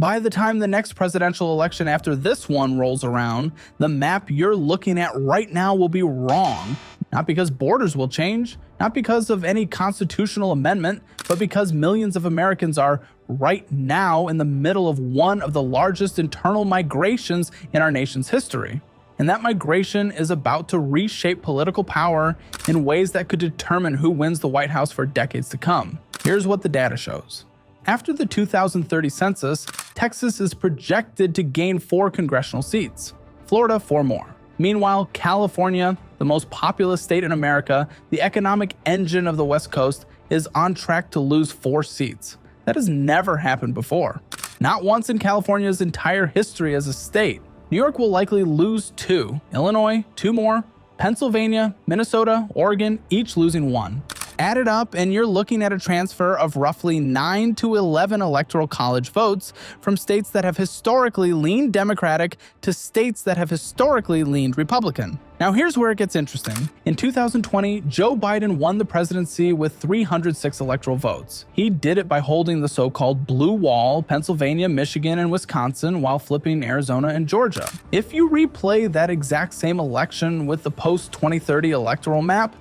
By the time the next presidential election after this one rolls around, the map you're looking at right now will be wrong. Not because borders will change, not because of any constitutional amendment, but because millions of Americans are right now in the middle of one of the largest internal migrations in our nation's history. And that migration is about to reshape political power in ways that could determine who wins the White House for decades to come. Here's what the data shows. After the 2030 census, Texas is projected to gain 4 congressional seats, Florida 4 more. Meanwhile, California, the most populous state in America, the economic engine of the West Coast, is on track to lose 4 seats. That has never happened before. Not once in California's entire history as a state. New York will likely lose 2, Illinois 2 more, Pennsylvania, Minnesota, Oregon, each losing 1. Add it up and you're looking at a transfer of roughly 9 to 11 electoral college votes from states that have historically leaned Democratic to states that have historically leaned Republican. Now here's where it gets interesting. In 2020, Joe Biden won the presidency with 306 electoral votes. He did it by holding the so-called blue wall, Pennsylvania, Michigan, and Wisconsin, while flipping Arizona and Georgia. If you replay that exact same election with the post-2030 electoral map,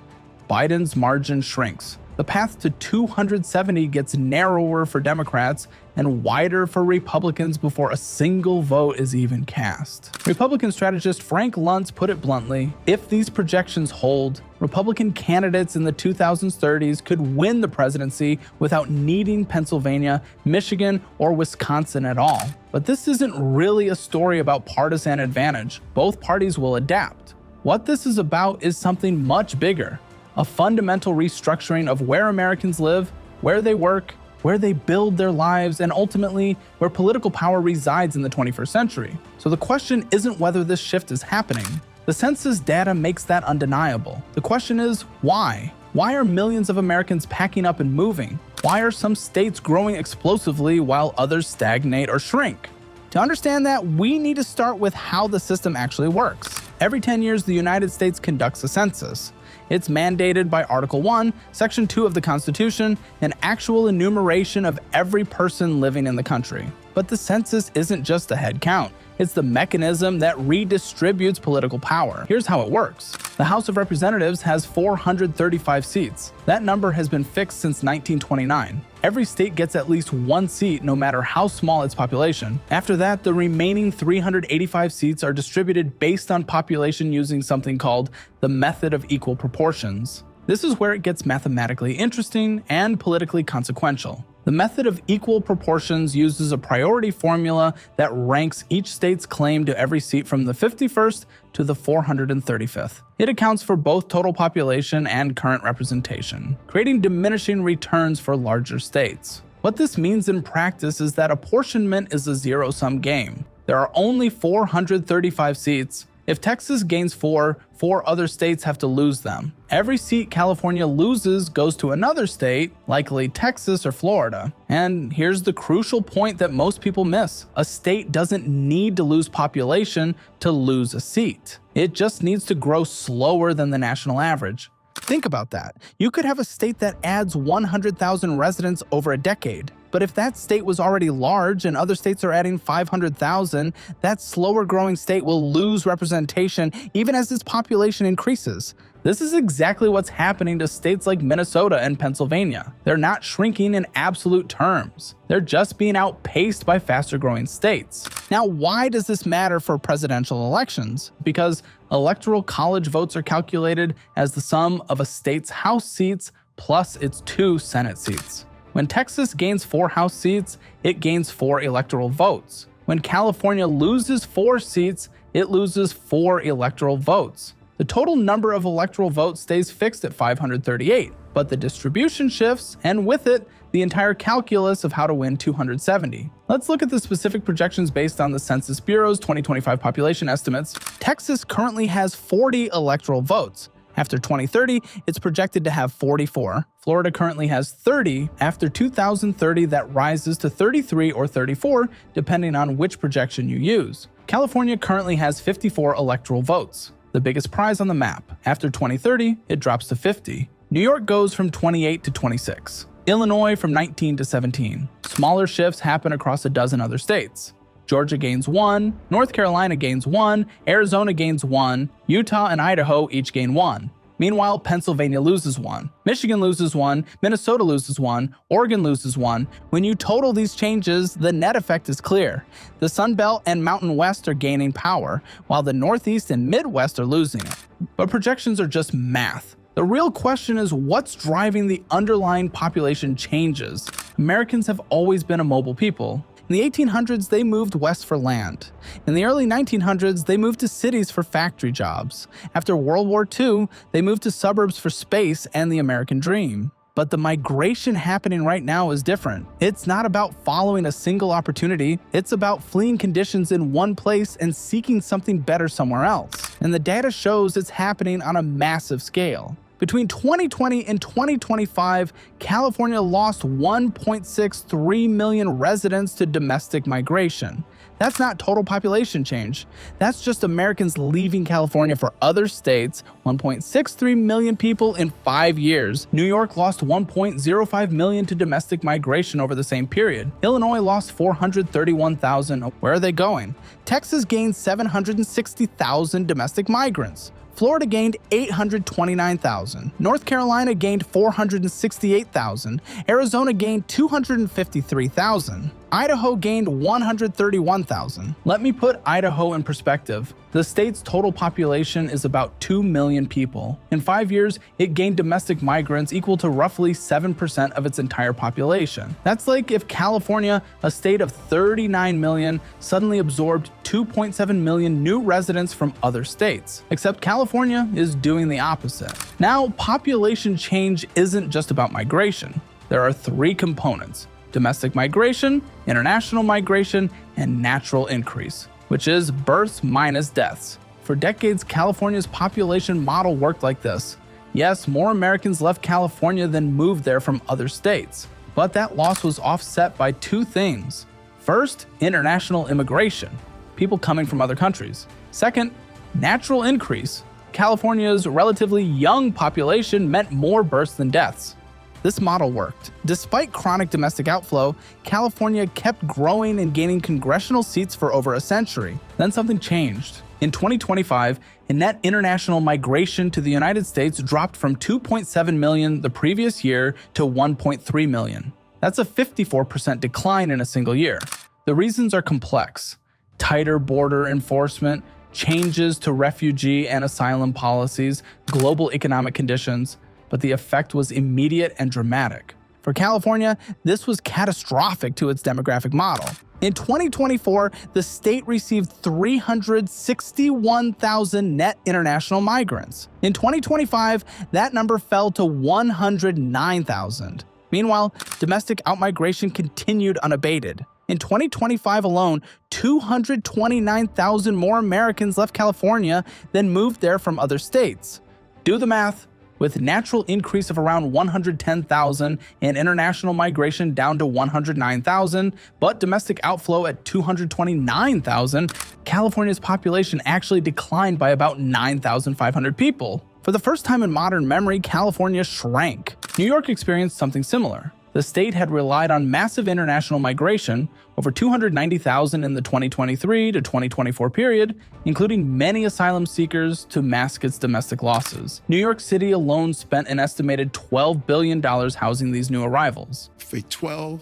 Biden's margin shrinks. The path to 270 gets narrower for Democrats and wider for Republicans before a single vote is even cast. Republican strategist Frank Luntz put it bluntly, if these projections hold, Republican candidates in the 2030s could win the presidency without needing Pennsylvania, Michigan, or Wisconsin at all. But this isn't really a story about partisan advantage. Both parties will adapt. What this is about is something much bigger. A fundamental restructuring of where Americans live, where they work, where they build their lives, and ultimately where political power resides in the 21st century. So the question isn't whether this shift is happening. The census data makes that undeniable. The question is, why? Why are millions of Americans packing up and moving? Why are some states growing explosively while others stagnate or shrink? To understand that, we need to start with how the system actually works. Every 10 years, the United States conducts a census. It's mandated by Article 1, Section 2 of the Constitution, an actual enumeration of every person living in the country. But the census isn't just a head count. It's the mechanism that redistributes political power. Here's how it works. The House of Representatives has 435 seats. That number has been fixed since 1929. Every state gets at least 1 seat no matter how small its population. After that, the remaining 385 seats are distributed based on population using something called the method of equal proportions. This is where it gets mathematically interesting and politically consequential. The method of equal proportions uses a priority formula that ranks each state's claim to every seat from the 51st to the 435th. It accounts for both total population and current representation, creating diminishing returns for larger states. What this means in practice is that apportionment is a zero-sum game. There are only 435 seats. If Texas gains 4 other states have to lose them. Every seat California loses goes to another state, likely Texas or Florida. And here's the crucial point that most people miss. A state doesn't need to lose population to lose a seat. It just needs to grow slower than the national average. Think about that. You could have a state that adds 100,000 residents over a decade. But if that state was already large and other states are adding 500,000, that slower growing state will lose representation even as its population increases. This is exactly what's happening to states like Minnesota and Pennsylvania. They're not shrinking in absolute terms. They're just being outpaced by faster growing states. Now, why does this matter for presidential elections? Because electoral college votes are calculated as the sum of a state's House seats plus its 2 Senate seats. When Texas gains 4 House seats, it gains 4 electoral votes. When California loses 4 seats, it loses 4 electoral votes. The total number of electoral votes stays fixed at 538, but the distribution shifts, and with it, the entire calculus of how to win 270. Let's look at the specific projections based on the Census Bureau's 2025 population estimates. Texas currently has 40 electoral votes. After 2030, it's projected to have 44. Florida currently has 30. After 2030, that rises to 33 or 34, depending on which projection you use. California currently has 54 electoral votes, the biggest prize on the map. After 2030, it drops to 50. New York goes from 28 to 26. Illinois from 19 to 17. Smaller shifts happen across a dozen other states. Georgia gains 1, North Carolina gains 1, Arizona gains 1, Utah and Idaho each gain 1. Meanwhile, Pennsylvania loses 1, Michigan loses 1, Minnesota loses 1, Oregon loses 1. When you total these changes, the net effect is clear. The Sun Belt and Mountain West are gaining power, while the Northeast and Midwest are losing it. But projections are just math. The real question is what's driving the underlying population changes. Americans have always been a mobile people. In the 1800s, they moved west for land. In the early 1900s, they moved to cities for factory jobs. After World War II, they moved to suburbs for space and the American dream. But the migration happening right now is different. It's not about following a single opportunity. It's about fleeing conditions in one place and seeking something better somewhere else. And the data shows it's happening on a massive scale. Between 2020 and 2025, California lost 1.63 million residents to domestic migration. That's not total population change. That's just Americans leaving California for other states, 1.63 million people in 5 years. New York lost 1.05 million to domestic migration over the same period. Illinois lost 431,000. Where are they going? Texas gained 760,000 domestic migrants. Florida gained 829,000. North Carolina gained 468,000. Arizona gained 253,000. Idaho gained 131,000. Let me put Idaho in perspective. The state's total population is about 2 million people. In 5 years, it gained domestic migrants equal to roughly 7% of its entire population. That's like if California, a state of 39 million, suddenly absorbed 2.7 million new residents from other states. Except California is doing the opposite. Now, population change isn't just about migration. There are 3 components: domestic migration, international migration, and natural increase, which is births minus deaths. For decades, California's population model worked like this. Yes, more Americans left California than moved there from other states, but that loss was offset by 2 things. First, international immigration, people coming from other countries. Second, natural increase. California's relatively young population meant more births than deaths. This model worked. Despite chronic domestic outflow, California kept growing and gaining congressional seats for over a century. Then something changed. In 2025, net international migration to the United States dropped from 2.7 million the previous year to 1.3 million. That's a 54% decline in a single year. The reasons are complex: tighter border enforcement, changes to refugee and asylum policies, global economic conditions. But the effect was immediate and dramatic. For California, this was catastrophic to its demographic model. In 2024, the state received 361,000 net international migrants. In 2025, that number fell to 109,000. Meanwhile, domestic outmigration continued unabated. In 2025 alone, 229,000 more Americans left California than moved there from other states. Do the math. With natural increase of around 110,000 and international migration down to 109,000, but domestic outflow at 229,000, California's population actually declined by about 9,500 people. For the first time in modern memory, California shrank. New York experienced something similar. The state had relied on massive international migration, over 290,000 in the 2023 to 2024 period, including many asylum seekers, to mask its domestic losses. New York City alone spent an estimated $12 billion housing these new arrivals. A $12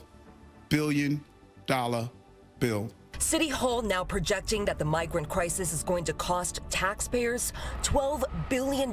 billion bill. City Hall now projecting that the migrant crisis is going to cost taxpayers $12 billion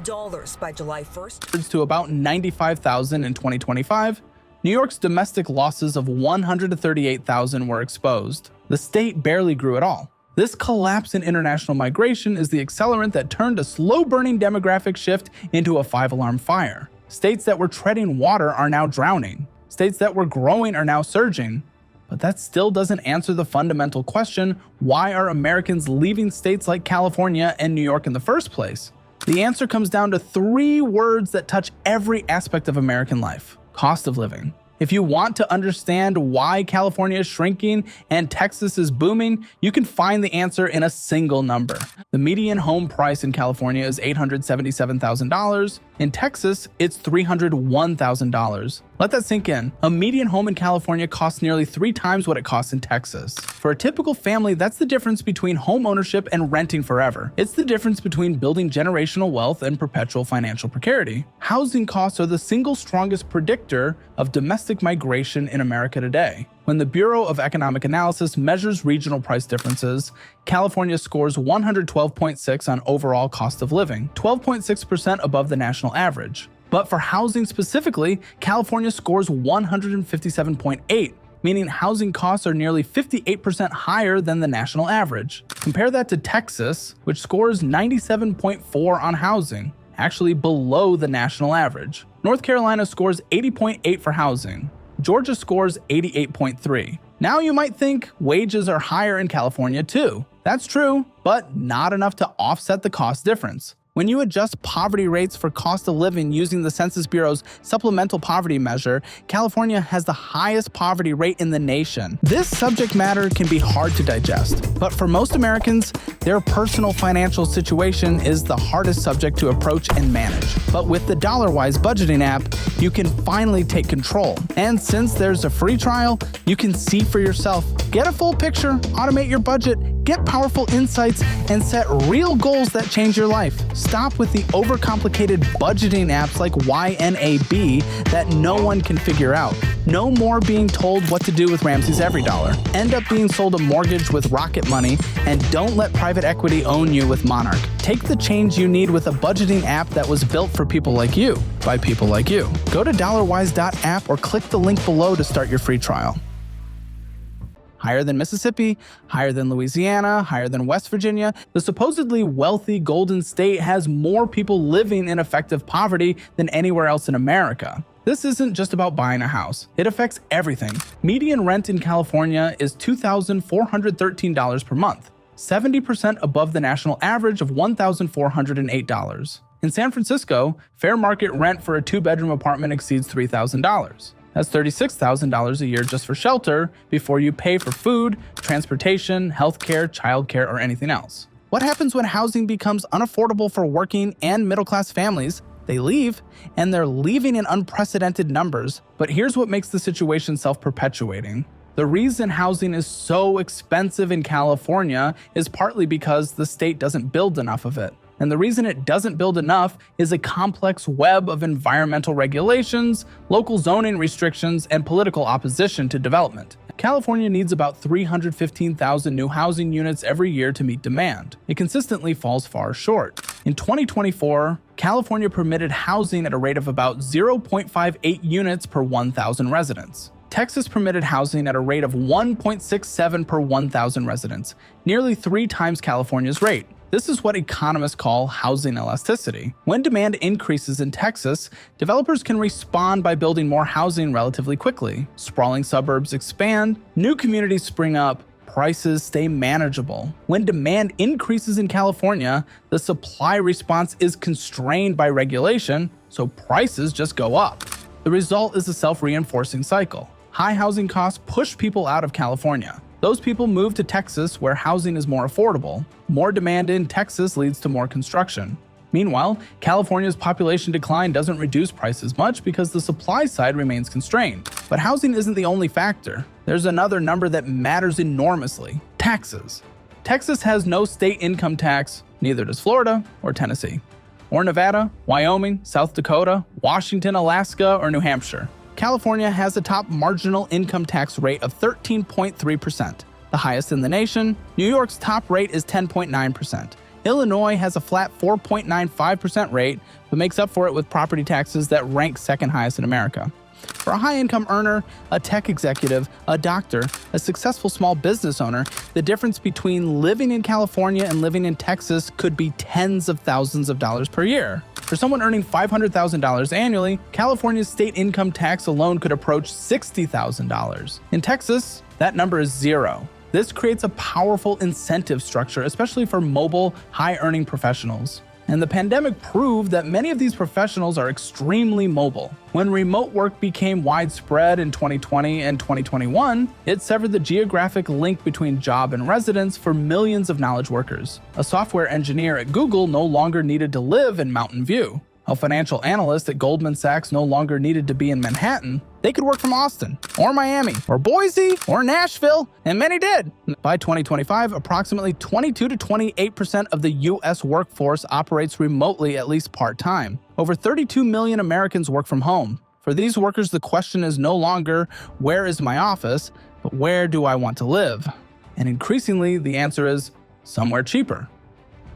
by July 1st. To about 95,000 in 2025. New York's domestic losses of 138,000 were exposed. The state barely grew at all. This collapse in international migration is the accelerant that turned a slow-burning demographic shift into a 5-alarm fire. States that were treading water are now drowning. States that were growing are now surging. But that still doesn't answer the fundamental question: why are Americans leaving states like California and New York in the first place? The answer comes down to 3 words that touch every aspect of American life: cost of living. If you want to understand why California is shrinking and Texas is booming, you can find the answer in a single number. The median home price in California is $877,000. In Texas, it's $301,000. Let that sink in. A median home in California costs nearly 3 times what it costs in Texas. For a typical family, that's the difference between home ownership and renting forever. It's the difference between building generational wealth and perpetual financial precarity. Housing costs are the single strongest predictor of domestic migration in America today. When the Bureau of Economic Analysis measures regional price differences, California scores 112.6 on overall cost of living, 12.6% above the national average. But for housing specifically, California scores 157.8, meaning housing costs are nearly 58% higher than the national average. Compare that to Texas, which scores 97.4 on housing, actually below the national average. North Carolina scores 80.8 for housing. Georgia scores 88.3. Now you might think wages are higher in California too. That's true, but not enough to offset the cost difference. When you adjust poverty rates for cost of living using the Census Bureau's supplemental poverty measure, California has the highest poverty rate in the nation. This subject matter can be hard to digest, but for most Americans, their personal financial situation is the hardest subject to approach and manage. But with the DollarWise budgeting app, you can finally take control. And since there's a free trial, you can see for yourself. Get a full picture, automate your budget, get powerful insights, and set real goals that change your life. Stop with the overcomplicated budgeting apps like YNAB that no one can figure out. No more being told what to do with Ramsey's Every Dollar. End up being sold a mortgage with Rocket Money, and don't let private equity own you with Monarch. Take the change you need with a budgeting app that was built for people like you, by people like you. Go to dollarwise.app or click the link below to start your free trial. Higher than Mississippi, higher than Louisiana, higher than West Virginia, the supposedly wealthy Golden State has more people living in effective poverty than anywhere else in America. This isn't just about buying a house. It affects everything. Median rent in California is $2,413 per month, 70% above the national average of $1,408. In San Francisco, fair market rent for a 2-bedroom apartment exceeds $3,000. That's $36,000 a year just for shelter before you pay for food, transportation, healthcare, childcare, or anything else. What happens when housing becomes unaffordable for working and middle-class families? They leave, and they're leaving in unprecedented numbers. But here's what makes the situation self-perpetuating. The reason housing is so expensive in California is partly because the state doesn't build enough of it. And the reason it doesn't build enough is a complex web of environmental regulations, local zoning restrictions, and political opposition to development. California needs about 315,000 new housing units every year to meet demand. It consistently falls far short. In 2024, California permitted housing at a rate of about 0.58 units per 1,000 residents. Texas permitted housing at a rate of 1.67 per 1,000 residents, nearly 3 times California's rate. This is what economists call housing elasticity. When demand increases in Texas, developers can respond by building more housing relatively quickly. Sprawling suburbs expand, new communities spring up, prices stay manageable. When demand increases in California, the supply response is constrained by regulation, so prices just go up. The result is a self-reinforcing cycle. High housing costs push people out of California. Those people move to Texas, where housing is more affordable. More demand in Texas leads to more construction. Meanwhile, California's population decline doesn't reduce prices much because the supply side remains constrained. But housing isn't the only factor. There's another number that matters enormously: taxes. Texas has no state income tax, neither does Florida or Tennessee, or Nevada, Wyoming, South Dakota, Washington, Alaska, or New Hampshire. California has a top marginal income tax rate of 13.3%, the highest in the nation. New York's top rate is 10.9%. Illinois has a flat 4.95% rate, but makes up for it with property taxes that rank second highest in America. For a high-income earner, a tech executive, a doctor, a successful small business owner, the difference between living in California and living in Texas could be tens of thousands of dollars per year. For someone earning $500,000 annually, California's state income tax alone could approach $60,000. In Texas, that number is zero. This creates a powerful incentive structure, especially for mobile, high-earning professionals. And the pandemic proved that many of these professionals are extremely mobile. When remote work became widespread in 2020 and 2021, it severed the geographic link between job and residence for millions of knowledge workers. A software engineer at Google no longer needed to live in Mountain View. A financial analyst at Goldman Sachs no longer needed to be in Manhattan. They could work from Austin, or Miami, or Boise, or Nashville, and many did. By 2025, approximately 22 to 28% of the U.S. workforce operates remotely, at least part-time. Over 32 million Americans work from home. For these workers, the question is no longer, where is my office, but where do I want to live? And increasingly, the answer is somewhere cheaper.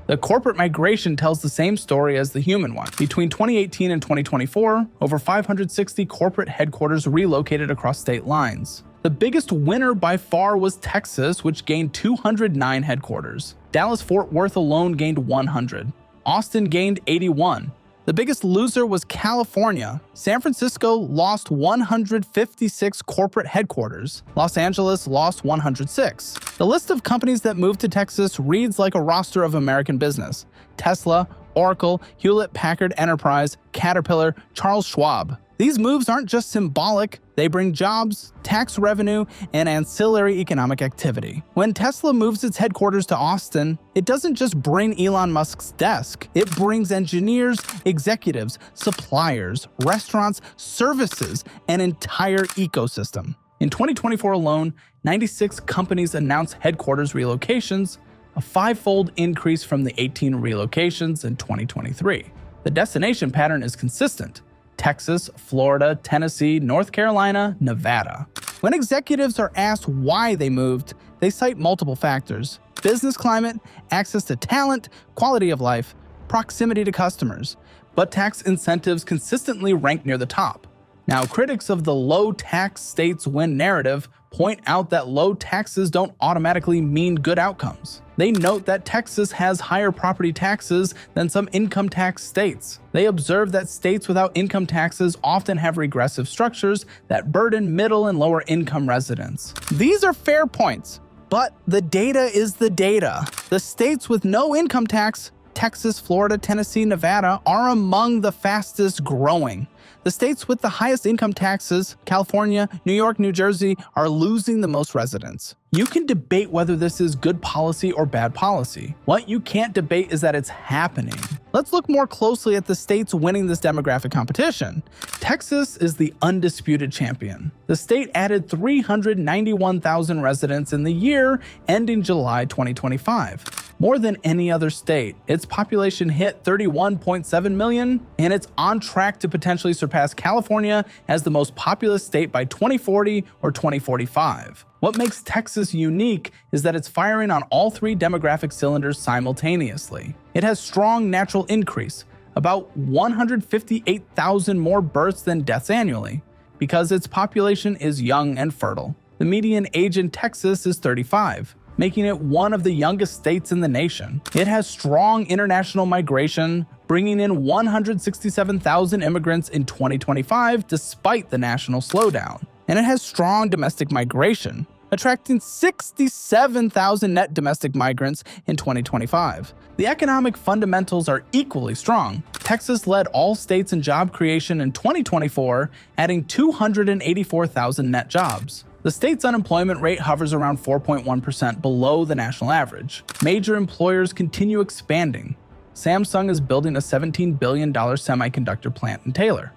The corporate migration tells the same story as the human one. Between 2018 and 2024, over 560 corporate headquarters relocated across state lines. The biggest winner by far was Texas, which gained 209 headquarters. Dallas-Fort Worth alone gained 100. Austin gained 81. The biggest loser was California. San Francisco lost 156 corporate headquarters. Los Angeles lost 106. The list of companies that moved to Texas reads like a roster of American business: Tesla, Oracle, Hewlett-Packard Enterprise, Caterpillar, Charles Schwab. These moves aren't just symbolic, they bring jobs, tax revenue, and ancillary economic activity. When Tesla moves its headquarters to Austin, it doesn't just bring Elon Musk's desk, it brings engineers, executives, suppliers, restaurants, services, an entire ecosystem. In 2024 alone, 96 companies announced headquarters relocations, a five-fold increase from the 18 relocations in 2023. The destination pattern is consistent: Texas, Florida, Tennessee, North Carolina, Nevada. When executives are asked why they moved, they cite multiple factors: business climate, access to talent, quality of life, proximity to customers. But tax incentives consistently rank near the top. Now, critics of the low tax states win narrative point out that low taxes don't automatically mean good outcomes. They note that Texas has higher property taxes than some income tax states. They observe that states without income taxes often have regressive structures that burden middle and lower income residents. These are fair points, but the data is the data. The states with no income tax, Texas, Florida, Tennessee, Nevada, are among the fastest growing. The states with the highest income taxes, California, New York, New Jersey, are losing the most residents. You can debate whether this is good policy or bad policy. What you can't debate is that it's happening. Let's look more closely at the states winning this demographic competition. Texas is the undisputed champion. The state added 391,000 residents in the year ending July 2025. More than any other state, its population hit 31.7 million, and it's on track to potentially surpass California as the most populous state by 2040 or 2045. What makes Texas unique is that it's firing on all three demographic cylinders simultaneously. It has strong natural increase, about 158,000 more births than deaths annually, because its population is young and fertile. The median age in Texas is 35, making it one of the youngest states in the nation. It has strong international migration, bringing in 167,000 immigrants in 2025 despite the national slowdown. And it has strong domestic migration, attracting 67,000 net domestic migrants in 2025. The economic fundamentals are equally strong. Texas led all states in job creation in 2024, adding 284,000 net jobs. The state's unemployment rate hovers around 4.1% below the national average. Major employers continue expanding. Samsung is building a $17 billion semiconductor plant in Taylor.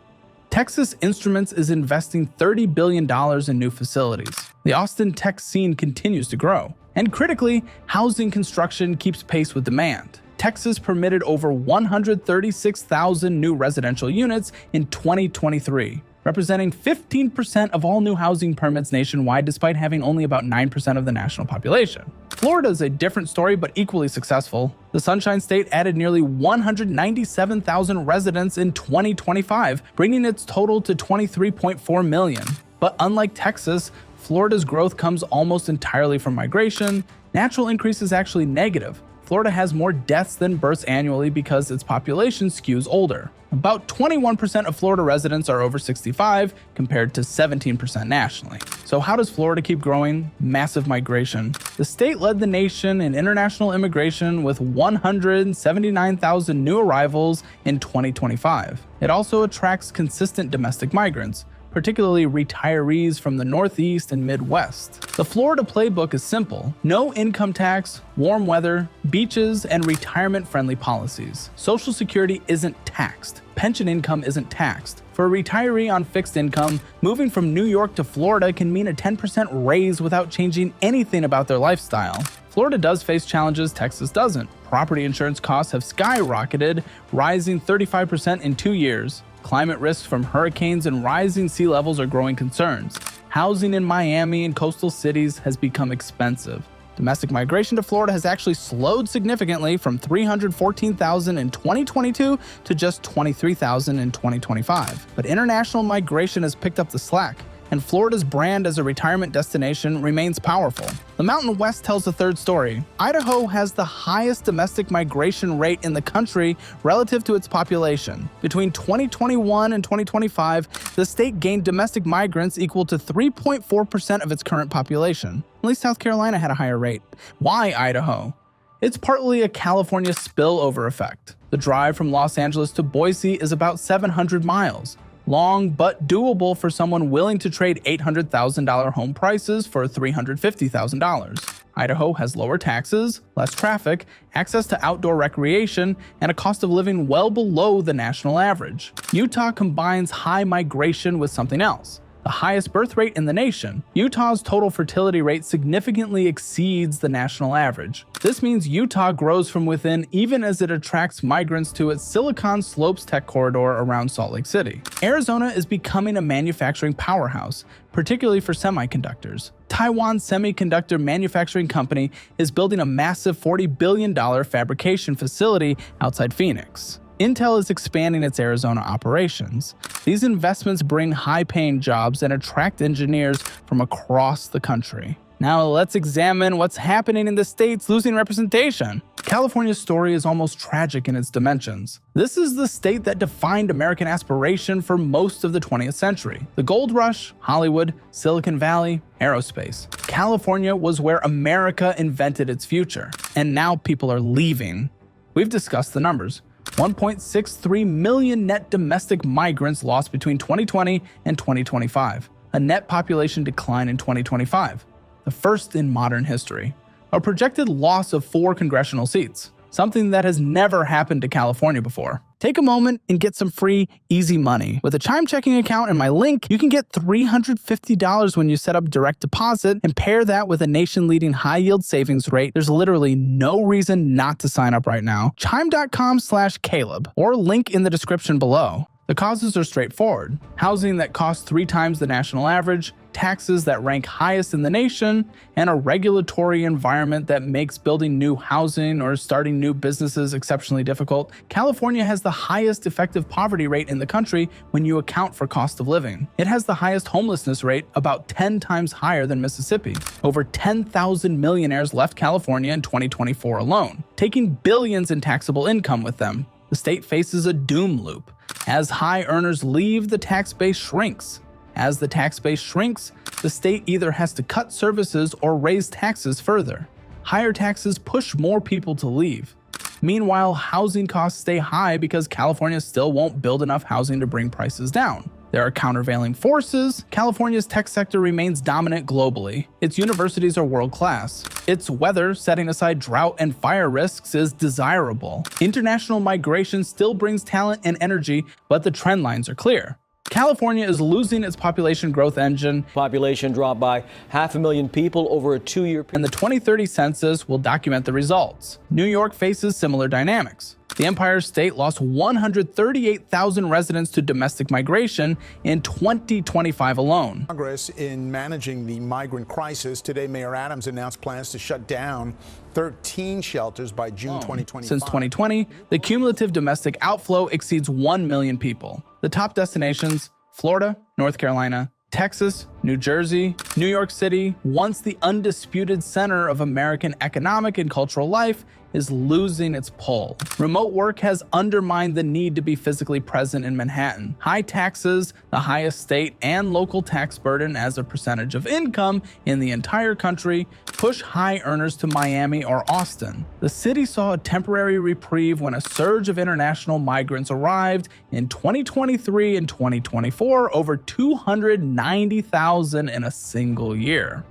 Texas Instruments is investing $30 billion in new facilities. The Austin tech scene continues to grow. And critically, housing construction keeps pace with demand. Texas permitted over 136,000 new residential units in 2023, representing 15% of all new housing permits nationwide despite having only about 9% of the national population. Florida is a different story but equally successful. The Sunshine State added nearly 197,000 residents in 2025, bringing its total to 23.4 million. But unlike Texas, Florida's growth comes almost entirely from migration. Natural increase is actually negative. Florida has more deaths than births annually because its population skews older. About 21% of Florida residents are over 65, compared to 17% nationally. So how does Florida keep growing? Massive migration. The state led the nation in international immigration with 179,000 new arrivals in 2025. It also attracts consistent domestic migrants, particularly retirees from the Northeast and Midwest. The Florida playbook is simple: no income tax, warm weather, beaches, and retirement-friendly policies. Social Security isn't taxed. Pension income isn't taxed. For a retiree on fixed income, moving from New York to Florida can mean a 10% raise without changing anything about their lifestyle. Florida does face challenges Texas doesn't. Property insurance costs have skyrocketed, rising 35% in 2 years. Climate risks from hurricanes and rising sea levels are growing concerns. Housing in Miami and coastal cities has become expensive. Domestic migration to Florida has actually slowed significantly from 314,000 in 2022 to just 23,000 in 2025. But international migration has picked up the slack, and Florida's brand as a retirement destination remains powerful. The Mountain West tells a third story. Idaho has the highest domestic migration rate in the country relative to its population. Between 2021 and 2025, the state gained domestic migrants equal to 3.4% of its current population. Only South Carolina had a higher rate. Why Idaho? It's partly a California spillover effect. The drive from Los Angeles to Boise is about 700 miles. Long but doable for someone willing to trade $800,000 home prices for $350,000. Idaho has lower taxes, less traffic, access to outdoor recreation, and a cost of living well below the national average. Utah combines high migration with something else: the highest birth rate in the nation. Utah's total fertility rate significantly exceeds the national average. This means Utah grows from within even as it attracts migrants to its Silicon Slopes tech corridor around Salt Lake City. Arizona is becoming a manufacturing powerhouse, particularly for semiconductors. Taiwan Semiconductor Manufacturing Company is building a massive $40 billion fabrication facility outside Phoenix. Intel is expanding its Arizona operations. These investments bring high-paying jobs and attract engineers from across the country. Now let's examine what's happening in the states losing representation. California's story is almost tragic in its dimensions. This is the state that defined American aspiration for most of the 20th century. The gold rush, Hollywood, Silicon Valley, aerospace. California was where America invented its future, and now people are leaving. We've discussed the numbers. 1.63 million net domestic migrants lost between 2020 and 2025, a net population decline in 2025, the first in modern history, a projected loss of 4 congressional seats, something that has never happened to California before. Take a moment and get some free, easy money. With a Chime checking account and my link, you can get $350 when you set up direct deposit, and pair that with a nation-leading high-yield savings rate. There's literally no reason not to sign up right now. Chime.com/Caleb or link in the description below. The causes are straightforward: housing that costs 3 times the national average, taxes that rank highest in the nation, and a regulatory environment that makes building new housing or starting new businesses exceptionally difficult. California has the highest effective poverty rate in the country when you account for cost of living. It has the highest homelessness rate, about 10 times higher than Mississippi. Over 10,000 millionaires left California in 2024 alone, taking billions in taxable income with them. The state faces a doom loop. As high earners leave, the tax base shrinks. As the tax base shrinks, the state either has to cut services or raise taxes further. Higher taxes push more people to leave. Meanwhile, housing costs stay high because California still won't build enough housing to bring prices down. There are countervailing forces. California's tech sector remains dominant globally. Its universities are world-class. Its weather, setting aside drought and fire risks, is desirable. International migration still brings talent and energy, but the trend lines are clear. California is losing its population growth engine. Population dropped by 500,000 people over a 2-year period. And the 2030 census will document the results. New York faces similar dynamics. The Empire State lost 138,000 residents to domestic migration in 2025 alone. Progress in managing the migrant crisis. Today, Mayor Adams announced plans to shut down 13 shelters by June 2025. Since 2020, the cumulative domestic outflow exceeds 1 million people. The top destinations: Florida, North Carolina, Texas, New Jersey, New York City, once the undisputed center of American economic and cultural life, is losing its pull. Remote work has undermined the need to be physically present in Manhattan. High taxes, the highest state and local tax burden as a percentage of income in the entire country, push high earners to Miami or Austin. The city saw a temporary reprieve when a surge of international migrants arrived in 2023 and 2024, over 290,000 in a single year.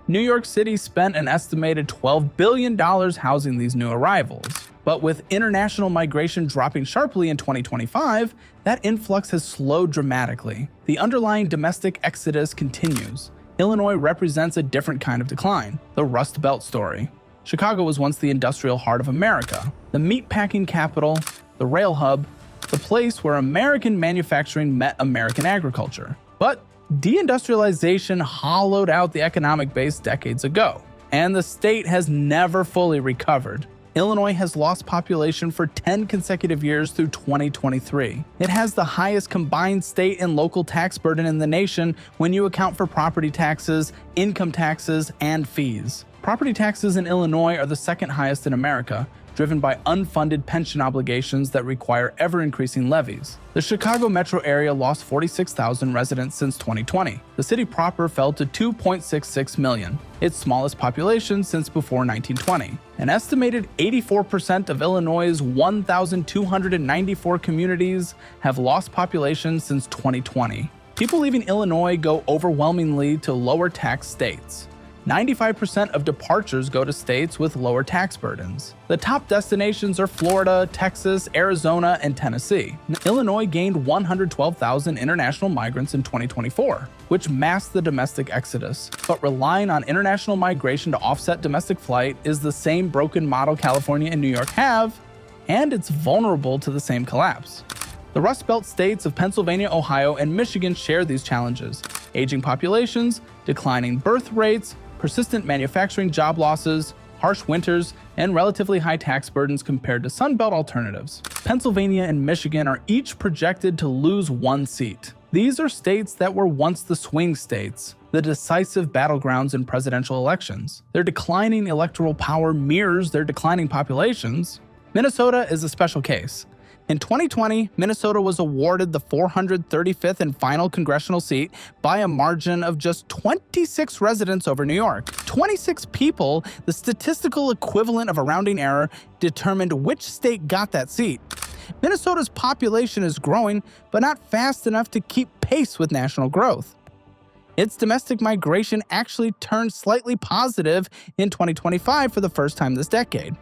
New York City spent an estimated $12 billion housing these new arrivals. But with international migration dropping sharply in 2025, that influx has slowed dramatically. The underlying domestic exodus continues. Illinois represents a different kind of decline, the Rust Belt story. Chicago was once the industrial heart of America, the meatpacking capital, the rail hub, the place where American manufacturing met American agriculture. But deindustrialization hollowed out the economic base decades ago, and the state has never fully recovered. Illinois has lost population for 10 consecutive years through 2023. It has the highest combined state and local tax burden in the nation when you account for property taxes, income taxes, and fees. Property taxes in Illinois are the second highest in America, driven by unfunded pension obligations that require ever-increasing levies. The Chicago metro area lost 46,000 residents since 2020. The city proper fell to 2.66 million, its smallest population since before 1920. An estimated 84% of Illinois' 1,294 communities have lost population since 2020. People leaving Illinois go overwhelmingly to lower tax states. 95% of departures go to states with lower tax burdens. The top destinations are Florida, Texas, Arizona, and Tennessee. Illinois gained 112,000 international migrants in 2024, which masked the domestic exodus. But relying on international migration to offset domestic flight is the same broken model California and New York have, and it's vulnerable to the same collapse. The Rust Belt states of Pennsylvania, Ohio, and Michigan share these challenges: aging populations, declining birth rates, persistent manufacturing job losses, harsh winters, and relatively high tax burdens compared to Sun Belt alternatives. Pennsylvania and Michigan are each projected to lose one seat. These are states that were once the swing states, the decisive battlegrounds in presidential elections. Their declining electoral power mirrors their declining populations. Minnesota is a special case. In 2020, Minnesota was awarded the 435th and final congressional seat by a margin of just 26 residents over New York. 26 people, the statistical equivalent of a rounding error, determined which state got that seat. Minnesota's population is growing, but not fast enough to keep pace with national growth. Its domestic migration actually turned slightly positive in 2025 for the first time this decade.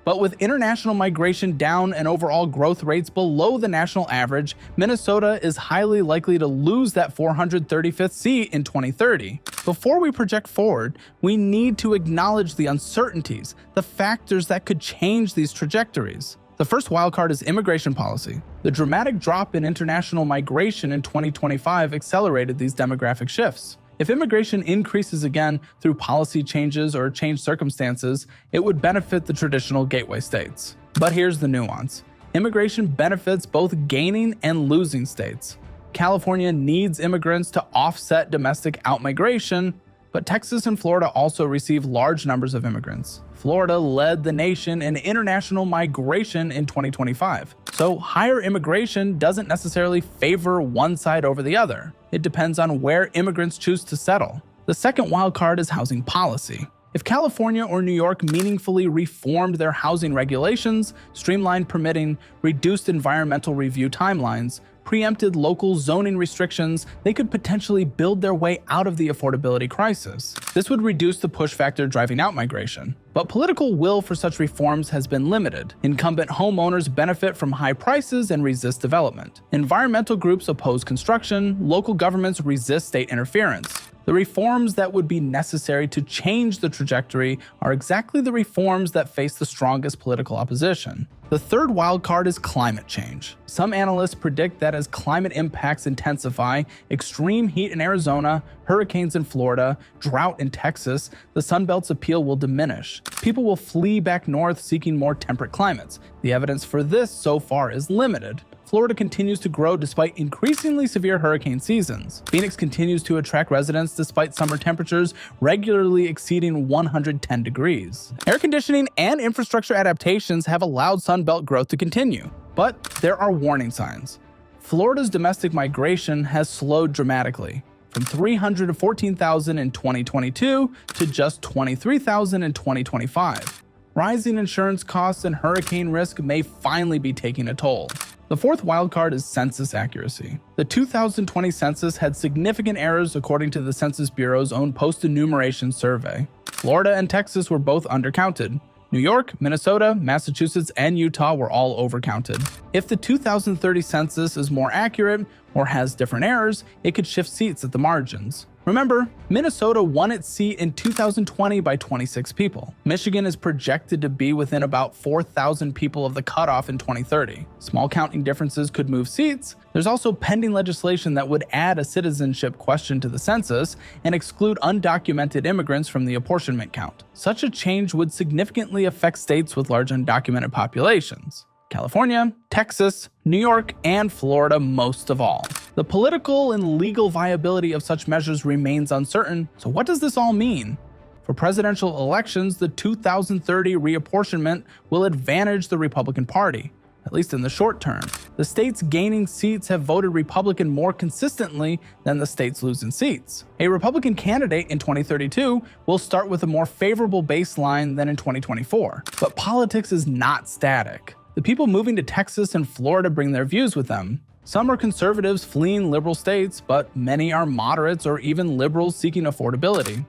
But with international migration down and overall growth rates below the national average, Minnesota is highly likely to lose that 435th seat in 2030. Before we project forward, we need to acknowledge the uncertainties, the factors that could change these trajectories. The first wildcard is immigration policy. The dramatic drop in international migration in 2025 accelerated these demographic shifts. If immigration increases again through policy changes or changed circumstances, it would benefit the traditional gateway states. But here's the nuance. Immigration benefits both gaining and losing states. California needs immigrants to offset domestic outmigration, but Texas and Florida also receive large numbers of immigrants. Florida led the nation in international migration in 2025. So higher immigration doesn't necessarily favor one side over the other. It depends on where immigrants choose to settle. The second wildcard is housing policy. If California or New York meaningfully reformed their housing regulations, streamlined permitting, reduced environmental review timelines, preempted local zoning restrictions, they could potentially build their way out of the affordability crisis. This would reduce the push factor driving out migration. But political will for such reforms has been limited. Incumbent homeowners benefit from high prices and resist development. Environmental groups oppose construction, local governments resist state interference. The reforms that would be necessary to change the trajectory are exactly the reforms that face the strongest political opposition. The third wildcard is climate change. Some analysts predict that as climate impacts intensify, extreme heat in Arizona, hurricanes in Florida, drought in Texas, the Sun Belt's appeal will diminish. People will flee back north seeking more temperate climates. The evidence for this so far is limited. Florida continues to grow despite increasingly severe hurricane seasons. Phoenix continues to attract residents despite summer temperatures regularly exceeding 110 degrees. Air conditioning and infrastructure adaptations have allowed Sunbelt growth to continue. But there are warning signs. Florida's domestic migration has slowed dramatically, from 314,000 in 2022 to just 23,000 in 2025. Rising insurance costs and hurricane risk may finally be taking a toll. The fourth wildcard is census accuracy. The 2020 census had significant errors according to the Census Bureau's own post-enumeration survey. Florida and Texas were both undercounted. New York, Minnesota, Massachusetts, and Utah were all overcounted. If the 2030 census is more accurate or has different errors, it could shift seats at the margins. Remember, Minnesota won its seat in 2020 by 26 people. Michigan is projected to be within about 4,000 people of the cutoff in 2030. Small counting differences could move seats. There's also pending legislation that would add a citizenship question to the census and exclude undocumented immigrants from the apportionment count. Such a change would significantly affect states with large undocumented populations. California, Texas, New York, and Florida most of all. The political and legal viability of such measures remains uncertain, so what does this all mean? For presidential elections, the 2030 reapportionment will advantage the Republican Party, at least in the short term. The states gaining seats have voted Republican more consistently than the states losing seats. A Republican candidate in 2032 will start with a more favorable baseline than in 2024. But politics is not static. The people moving to Texas and Florida bring their views with them. Some are conservatives fleeing liberal states, but many are moderates or even liberals seeking affordability.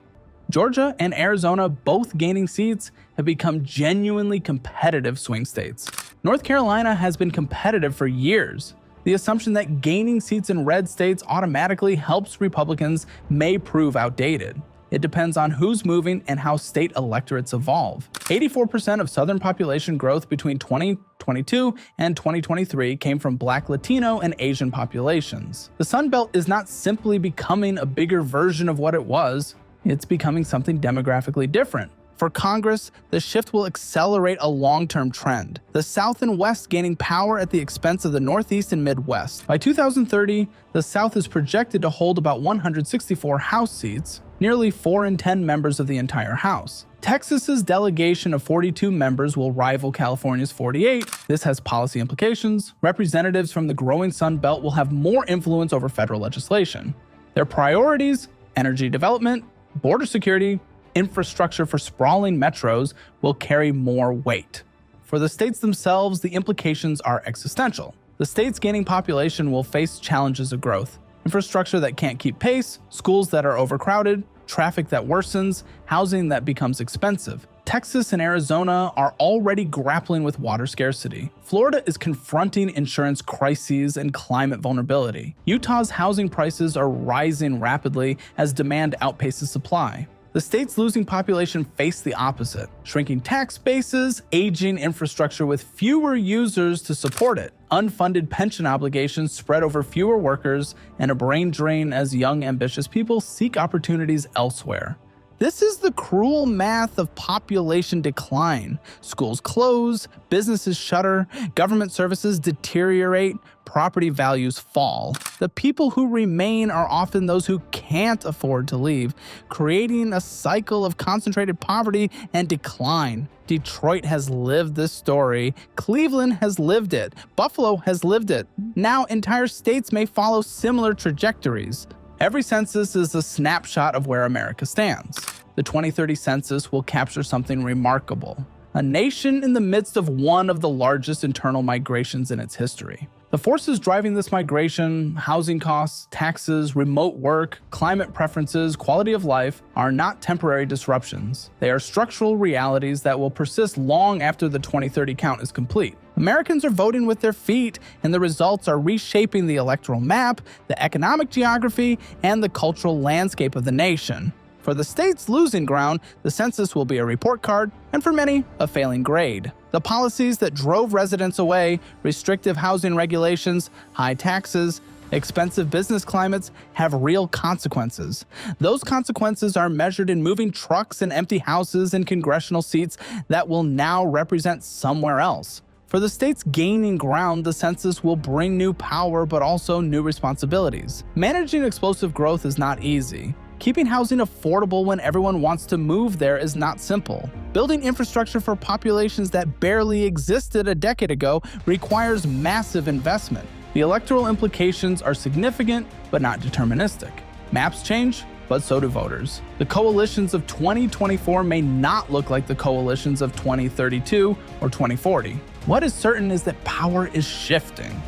Georgia and Arizona, both gaining seats, have become genuinely competitive swing states. North Carolina has been competitive for years. The assumption that gaining seats in red states automatically helps Republicans may prove outdated. It depends on who's moving and how state electorates evolve. 84% of Southern population growth between 2022 and 2023 came from Black, Latino, and Asian populations. The Sun Belt is not simply becoming a bigger version of what it was, it's becoming something demographically different. For Congress, the shift will accelerate a long-term trend, the South and West gaining power at the expense of the Northeast and Midwest. By 2030, the South is projected to hold about 164 House seats, nearly 4 in 10 members of the entire House. Texas's delegation of 42 members will rival California's 48. This has policy implications. Representatives from the growing Sun Belt will have more influence over federal legislation. Their priorities: energy development, border security, infrastructure for sprawling metros will carry more weight. For the states themselves, the implications are existential. The states gaining population will face challenges of growth: infrastructure that can't keep pace, schools that are overcrowded, traffic that worsens, housing that becomes expensive. Texas and Arizona are already grappling with water scarcity. Florida is confronting insurance crises and climate vulnerability. Utah's housing prices are rising rapidly as demand outpaces supply. The states losing population face the opposite: shrinking tax bases, aging infrastructure with fewer users to support it, unfunded pension obligations spread over fewer workers, and a brain drain as young, ambitious people seek opportunities elsewhere. This is the cruel math of population decline. Schools close, businesses shutter, government services deteriorate, property values fall. The people who remain are often those who can't afford to leave, creating a cycle of concentrated poverty and decline. Detroit has lived this story. Cleveland has lived it. Buffalo has lived it. Now entire states may follow similar trajectories. Every census is a snapshot of where America stands. The 2030 census will capture something remarkable: a nation in the midst of one of the largest internal migrations in its history. The forces driving this migration, housing costs, taxes, remote work, climate preferences, quality of life, are not temporary disruptions. They are structural realities that will persist long after the 2030 count is complete. Americans are voting with their feet, and the results are reshaping the electoral map, the economic geography, and the cultural landscape of the nation. For the states losing ground, the census will be a report card, and for many, a failing grade. The policies that drove residents away, restrictive housing regulations, high taxes, expensive business climates, have real consequences. Those consequences are measured in moving trucks and empty houses and congressional seats that will now represent somewhere else. For the states gaining ground, the census will bring new power but also new responsibilities. Managing explosive growth is not easy. Keeping housing affordable when everyone wants to move there is not simple. Building infrastructure for populations that barely existed a decade ago requires massive investment. The electoral implications are significant but not deterministic. Maps change, but so do voters. The coalitions of 2024 may not look like the coalitions of 2032 or 2040. What is certain is that power is shifting.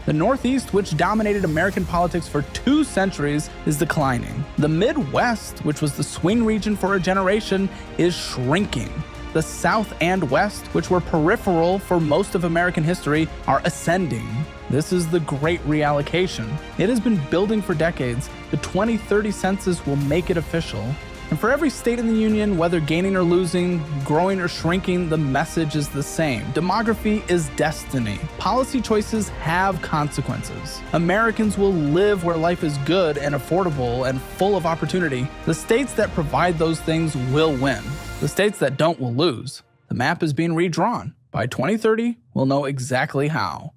The Northeast, which dominated American politics for 2 centuries, is declining. The Midwest, which was the swing region for a generation, is shrinking. The South and West, which were peripheral for most of American history, are ascending. This is the Great Reallocation. It has been building for decades. The 2030 census will make it official. And for every state in the union, whether gaining or losing, growing or shrinking, the message is the same. Demography is destiny. Policy choices have consequences. Americans will live where life is good and affordable and full of opportunity. The states that provide those things will win. The states that don't will lose. The map is being redrawn. By 2030, we'll know exactly how.